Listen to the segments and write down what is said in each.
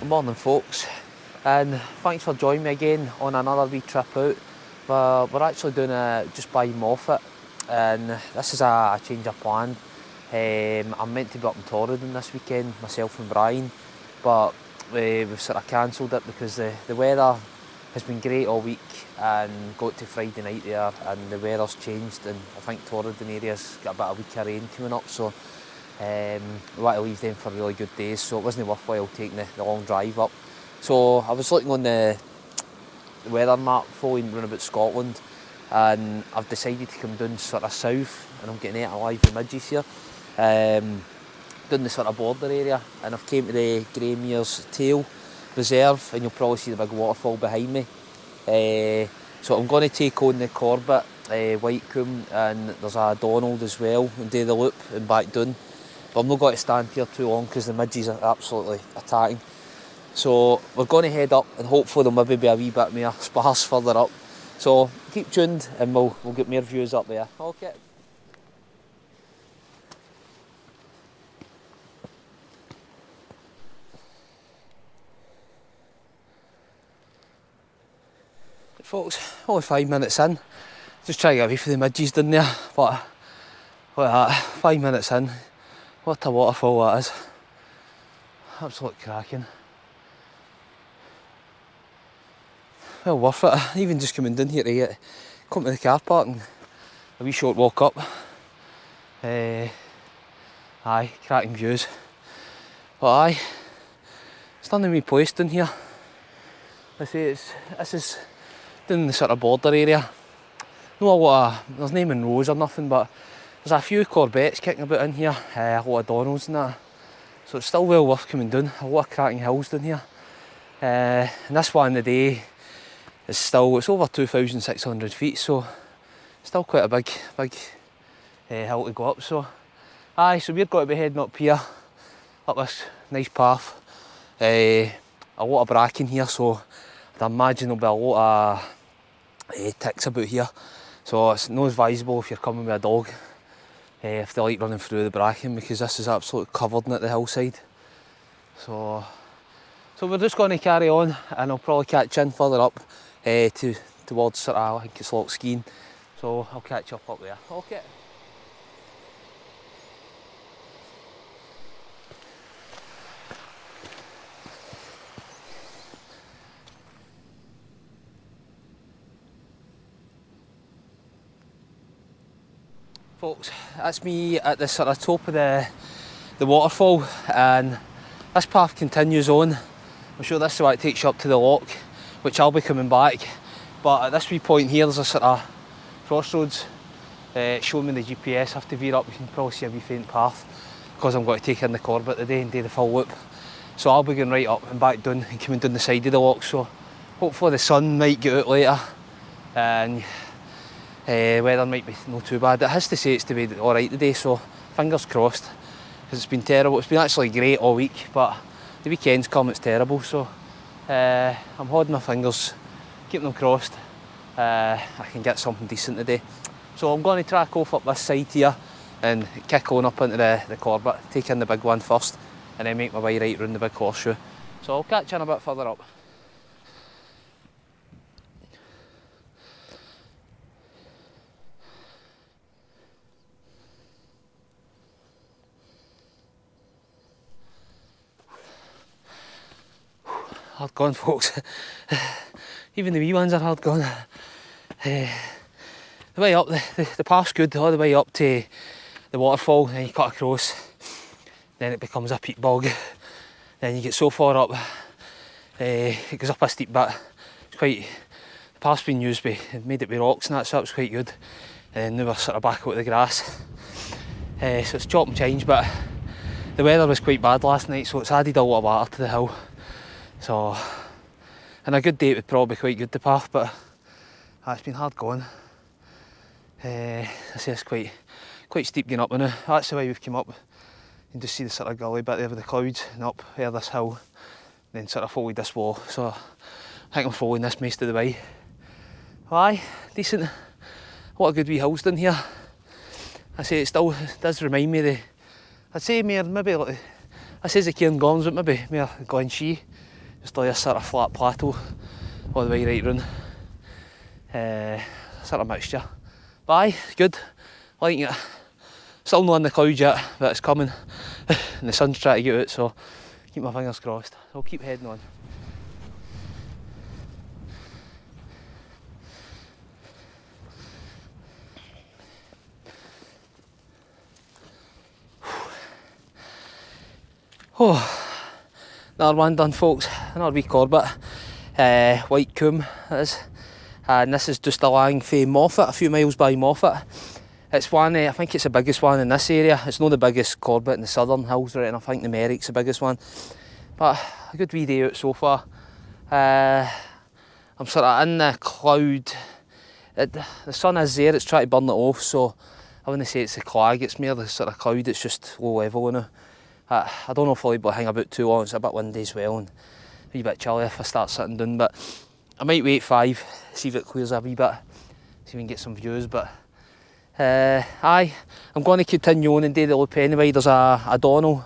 Morning folks, and thanks for joining me again on another wee trip out. We're actually doing just by Moffat, and this is a change of plan. I'm meant to be up in Torridon this weekend, myself and Brian, but we've sort of cancelled it because the weather has been great all week and got to Friday night there and the weather's changed, and I think Torridon area's got about a week of rain coming up, so we want to leave them for really good days, so it wasn't worthwhile taking the long drive up. So I was looking on the weather map following round about Scotland, and I've decided to come down sort of south, and I'm getting out alive the midges here, down the sort of border area, and I've came to the Greymere's Tail Reserve, and you'll probably see the big waterfall behind me. So I'm going to take on the Corbett, White Coomb, and there's a Donald as well, and do the loop and back down. But I'm not going to stand here too long because the midges are absolutely attacking. So we're going to head up, and hopefully there'll maybe be a wee bit more sparse further up. So keep tuned and we'll get more views up there. Okay. Folks, only 5 minutes in. Just trying to get away from the midges down there, but look at that, 5 minutes in. What a waterfall that is. Absolute cracking. Well worth it. Even just coming down here to come to the car park and a wee short walk up. Aye, cracking views. But aye, stunning wee place down here. I say this is down in the sort of border area. Not a lot of, there's no Monroes or nothing, but there's a few Corbettes kicking about in here, a lot of Donalds and that. So it's still well worth coming down. A lot of cracking hills down here. And this one today is still, it's over 2,600 feet, so still quite a big hill to go up. So aye, so we're going to be heading up here, up this nice path. A lot of bracken here, so I'd imagine there'll be a lot of ticks about here. So it's not advisable if you're coming with a dog, if they like running through the bracken, because this is absolutely covered in at the hillside. So we're just going to carry on, and I'll probably catch in further up towards sort of, I think it's Loch Skeen. So I'll catch up there. Okay. Folks, that's me at the sort of top of the waterfall, and this path continues on. I'm sure this is what it takes you up to the loch, which I'll be coming back. But at this wee point here, there's a sort of crossroads. Showing me the GPS, I have to veer up. You can probably see a wee faint path because I'm going to take in the Corbett today and do the full loop. So I'll be going right up and back down and coming down the side of the loch. So hopefully the sun might get out later, and weather might be not too bad. It has to say it's to be alright today, so fingers crossed, because it's been terrible. It's been actually great all week, but the weekend's come, it's terrible, so I'm holding my fingers, keeping them crossed. I can get something decent today. So I'm going to track off up this side here and kick on up into the Corbett, take in the big one first, and then make my way right round the big horseshoe. So I'll catch you in a bit further up. hard going, folks. Even the wee ones are hard going. The way up, the path's good all the way up to the waterfall, then you cut across, then it becomes a peat bog, then you get so far up, it goes up a steep bit. It's quite, the path's been used by, made it with rocks and that, so that was quite good. And now we're sort of back out of the grass. So it's chop and change, but the weather was quite bad last night, so it's added a lot of water to the hill. So, and a good day it would probably be quite good, the path, but it's been hard going. I say it's quite steep getting up now. That's the way we've come up. You can just see the sort of gully bit there with the clouds, and up here this hill, then sort of followed this wall. So I think I'm following this most of the way. Aye, decent. What a good wee hills down here. I say it still does remind me of the, I'd say maybe like, I say the Cairngorms, but maybe more Glen Shee. Just like a sort of flat plateau all the way right round. Sort of mixture. But aye, good. Liking it. Still not in the clouds yet, but it's coming. And the sun's trying to get out, so keep my fingers crossed. I'll keep heading on. Oh, another one done, folks. Another wee Corbett. White Coomb it is. And this is just along from Moffat, a few miles by Moffat. It's one, I think it's the biggest one in this area. It's not the biggest Corbett in the southern hills, right, and I think the Merrick's the biggest one. But a good wee day out so far. I'm sort of in the cloud. The sun is there, it's trying to burn it off, so I wouldn't say it's the clag, it's more the sort of cloud, it's just low level now. I don't know if I'll be able to hang about too long, it's a bit windy as well, and a wee bit chilly if I start sitting down, but I might wait 5, see if it clears a wee bit, see if we can get some views, but aye, I'm going to continue on and do the loop anyway. There's a Donnell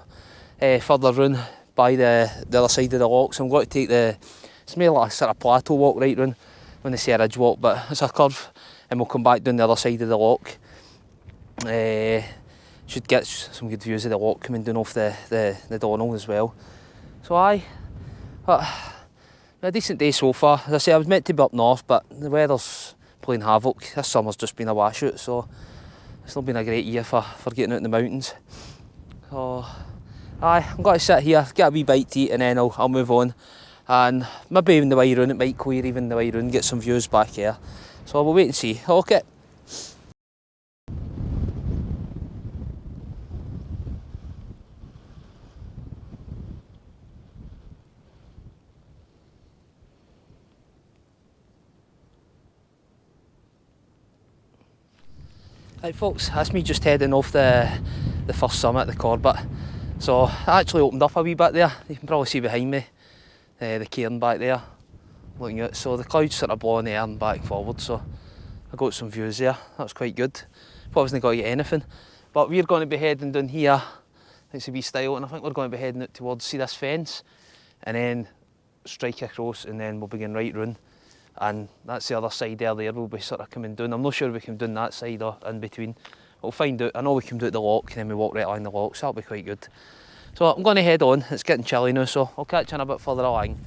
further round by the other side of the loch, so I'm going to take it's more like a sort of plateau walk right round, when they say a ridge walk, but it's a curve, and we'll come back down the other side of the loch. Should get some good views of the loch coming down off the Donnell as well. So aye, but a decent day so far. As I say, I was meant to be up north, but the weather's playing havoc. This summer's just been a washout, so it's not been a great year for getting out in the mountains. So aye, I'm going to sit here, get a wee bite to eat, and then I'll move on. And maybe even the way round, it might clear even the way round, get some views back here. So we'll wait and see. Okay. Right folks, that's me just heading off the first summit, the Corbett. So I actually opened up a wee bit there. You can probably see behind me the cairn back there looking out. So the clouds sort of blowing the air and back and forward, so I got some views there. That was quite good. Thought I wasn't going to get anything. But we're going to be heading down here. It's a wee style, and I think we're going to be heading out towards, see this fence, and then strike across, and then we'll begin right round. And that's the other side there, we'll be sort of coming down. I'm not sure if we come down that side or in between. We'll find out. I know we come down the loch and then we walk right along the loch, so that'll be quite good. So I'm going to head on. It's getting chilly now, so I'll catch you in a bit further along.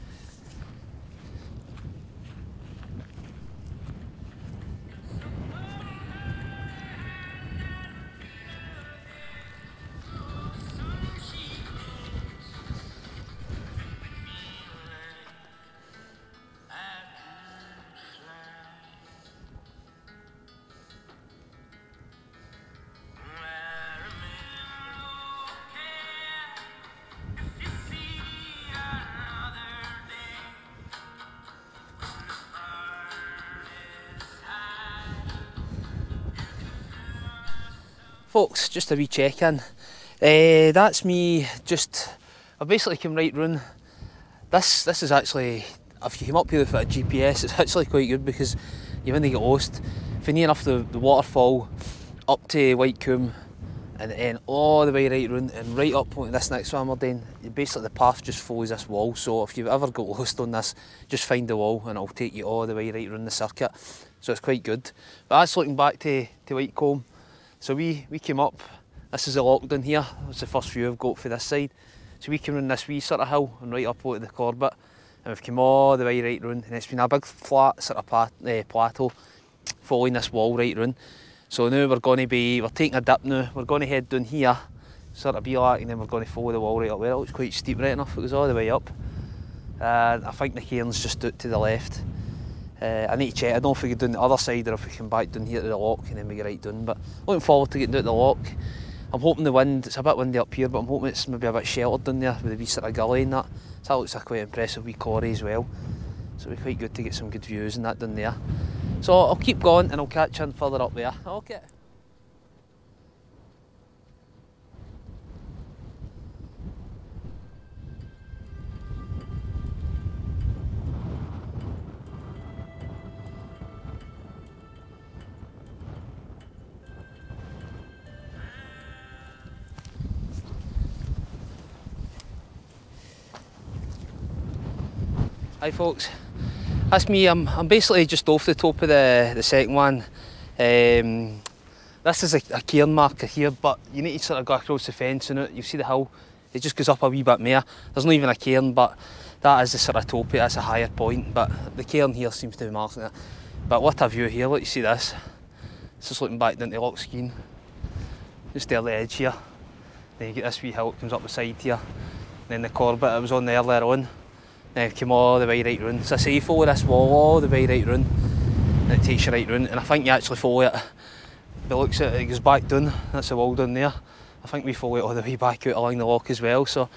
Folks, just a wee check-in. That's me just, I've basically come right round. This is actually, if you come up here with a GPS, it's actually quite good because you wouldn't get lost. If you're near enough the waterfall, up to White Coomb, and then all the way right round and right up onto this next one we're doing. Basically the path just follows this wall, so if you've ever got lost on this, just find the wall and it'll take you all the way right round the circuit. So it's quite good. But that's looking back to White Coomb. So we came up, this is the loch down here, that's the first view I've got for this side. So we came round this wee sort of hill and right up onto the Corbett, and we've come all the way right round, and it's been a big flat sort of plateau following this wall right round. So now we're taking a dip now, we're going to head down here, sort of be like, and then we're going to follow the wall right up there. It looks quite steep right enough, it goes all the way up. And I think the cairn's just out to the left. I need to check, I don't know if we get down the other side or if we come back down here to the loch and then we get right down, but looking forward to getting down to the loch. I'm hoping the wind, it's a bit windy up here, but I'm hoping it's maybe a bit sheltered down there with the wee sort of gully and that. So that looks a quite impressive wee quarry as well. So it'll be quite good to get some good views and that down there. So I'll keep going and I'll catch you further up there. Okay. Hi folks, that's me. I'm basically just off the top of the second one. This is a cairn marker here, but you need to sort of go across the fence and you see the hill, it just goes up a wee bit more. There's not even a cairn, but that is the sort of top of it, that's a higher point, but the cairn here seems to be marking it. But what a view here, look, you see this. It's just looking back down to Loch Skeen, just there the edge here. Then you get this wee hill that comes up the side here, and then the corbett that was on there earlier on. Then come all the way right round. So I say you follow this wall all the way right round, and it takes you right round, and I think you actually follow it. But it looks at it, goes back down, that's the wall down there. I think we follow it all the way back out along the loch as well. So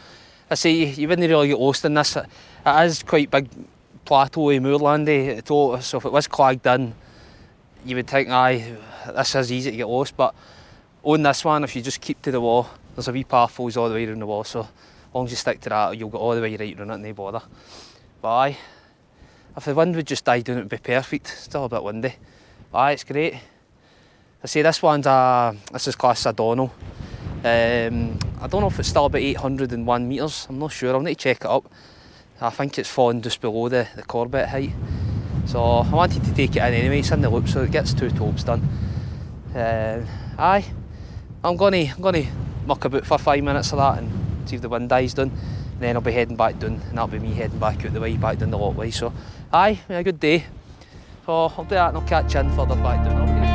I say you wouldn't really get lost in this. It is quite big plateau-y, moorlandy at the top, so if it was clagged in, you would think, aye, this is easy to get lost, but on this one, if you just keep to the wall, there's a wee path follows all the way around the wall, so as long as you stick to that, you'll get all the way right around it, no bother. But aye, if the wind would just die down, it would be perfect. Still a bit windy. But aye, it's great. I say this is classed as a Donal. I don't know if it's still about 801 metres, I'm not sure, I'll need to check it up. I think it's fallen just below the corbett height. So I wanted to take it in anyway, it's in the loop, so it gets 2 tops done. Aye, I'm going to muck about for 5 minutes of that and see if the wind dies down, and then I'll be heading back down, and that'll be me heading back out the way, back down the loch way. So aye, a good day. So I'll do that and I'll catch you in further back down. Okay.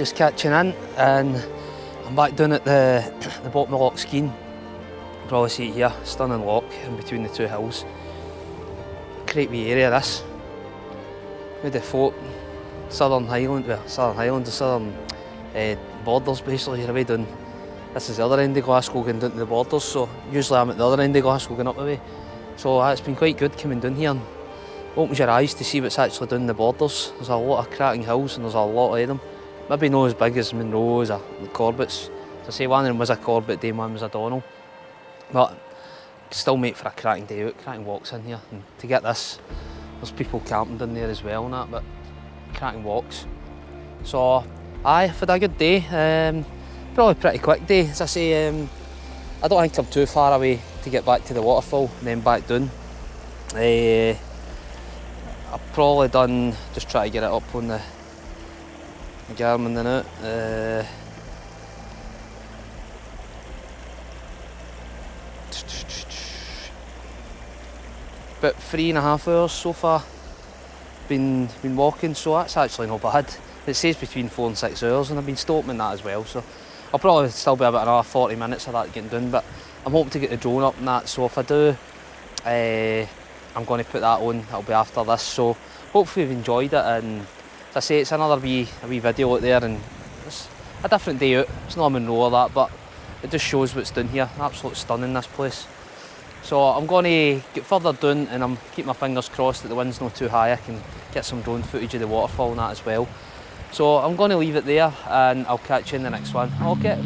just catching in, and I'm back down at the bottom of Loch Skeen. You can probably see it here, stunning loch in between the two hills. Great wee area this. With the folk, Southern Highlands, the southern borders basically, you're away down. This is the other end of Glasgow going down to the borders, so usually I'm at the other end of Glasgow going up the way. So it's been quite good coming down here and opens your eyes to see what's actually down the borders. There's a lot of cracking hills and there's a lot of them. Maybe not as big as Monroe's or the Corbett's. As I say, one of them was a Corbett day, one was a Donnell. But still make for a cracking day out, cracking walks in here. And to get this, there's people camping down there as well and that, but cracking walks. So I've had a good day. Probably a pretty quick day. As I say, I don't think I'm too far away to get back to the waterfall and then back down. I've probably done, just try to get it up on the Garmin and out. About 3.5 hours so far. Been walking, so that's actually not bad. It says between 4 and 6 hours, and I've been stopping that as well. So I'll probably still be about another 40 minutes of that getting done. But I'm hoping to get the drone up and that. So if I do, I'm going to put that on. It'll be after this. So hopefully you've enjoyed it. And as I say, it's another wee video out there, and it's a different day out. It's not a Monroe or that, but it just shows what's down here. Absolutely stunning, this place. So I'm going to get further down, and I'm keeping my fingers crossed that the wind's not too high. I can get some drone footage of the waterfall and that as well. So I'm going to leave it there, and I'll catch you in the next one. Okay.